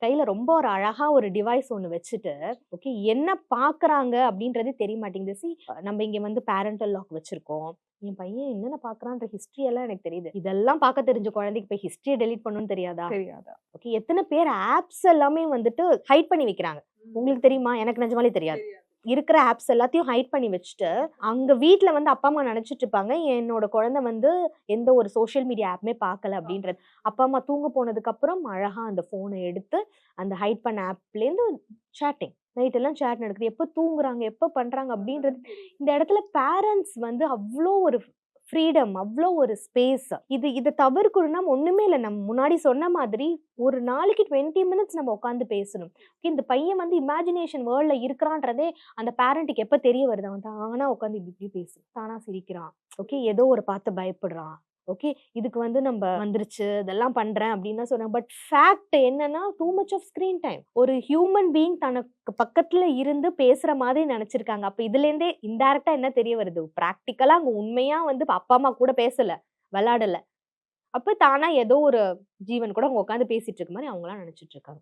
கையில ரொம்ப ஒரு அழகா ஒரு டிவைஸ் ஒண்ணு வச்சுட்டு, ஓகே என்ன பார்க்குறாங்க அப்படின்றதே தெரிய மாட்டேங்குது. நம்ம இங்க வந்து பேரண்டல் லாக் வச்சிருக்கோம். என் பையன் என்னென்ன பார்க்குறான்ற ஹிஸ்ட்ரி எல்லாம் எனக்கு தெரியுது. இதெல்லாம் பார்க்க தெரிஞ்ச குழந்தைக்கு போய் ஹிஸ்ட்ரிய டெலீட் பண்ணணும்னு தெரியாதா? தெரியாதா? ஓகே எத்தன பேர் ஆப்ஸ் எல்லாமே வந்துட்டு ஹைட் பண்ணி வைக்கிறாங்க. உங்களுக்கு தெரியுமா? எனக்கு நிஜமாலே தெரியாது. இருக்கிற ஆப்ஸ் எல்லாத்தையும் ஹைட் பண்ணி வச்சுட்டு, அங்க வீட்ல வந்து அப்பா, அம்மா நெனச்சிட்டு இருப்பாங்க, என்னோட குழந்தை வந்து எந்த ஒரு சோசியல் மீடியா ஆப்புமே பார்க்கல அப்படின்றது. அப்பா, அம்மா தூங்க போனதுக்கு அப்புறம் அழகா அந்த ஃபோன எடுத்து, அந்த ஹைட் பண்ண ஆப்லேருந்து சேட்டிங். நைட் எல்லாம் சேட் நடக்குது. எப்ப தூங்குறாங்க, எப்ப பண்றாங்க அப்படின்றது. இந்த இடத்துல பேரண்ட்ஸ் வந்து அவ்ளோ ஒரு ஃப்ரீடம், அவ்ளோ ஒரு ஸ்பேஸ். இத தவிர்க்கணும்னா ஒண்ணுமே இல்ல. நம்ம முன்னாடி சொன்ன மாதிரி ஒரு நாளைக்கு 20 மினிட்ஸ் நம்ம உட்கார்ந்து பேசணும். இந்த பையன் வந்து இமேஜினேஷன் வேர்ல்ட்ல இருக்கிறான்றதே அந்த பேரண்ட்டுக்கு எப்ப தெரிய வருது? அவன் தானா உட்கார்ந்து இப்படி இப்படி பேசுறான். தானா சிரிக்கிறான். ஓகே ஏதோ ஒரு பார்த்து பயப்படுறான். ஓகே இதுக்கு வந்து நம்ம வந்துருச்சு இதெல்லாம் பண்றேன் அப்படின்னு தான் சொன்னாங்க. பட் ஃபேக்ட் என்னன்னா too much of screen time. ஒரு ஹியூமன் பீயிங் தனக்கு பக்கத்துல இருந்து பேசுற மாதிரி நினைச்சிருக்காங்க. அப்ப இதுல இருந்தே இன்டைரக்டா என்ன தெரிய வருது? பிராக்டிக்கலா அங்க உண்மையா வந்து அப்பா அம்மா கூட பேசல, விளையாடல. அப்ப தானா ஏதோ ஒரு ஜீவன் கூட அவங்க உட்கார்ந்து பேசிட்டு இருக்க மாதிரி அவங்களா நினைச்சிட்டு இருக்காங்க.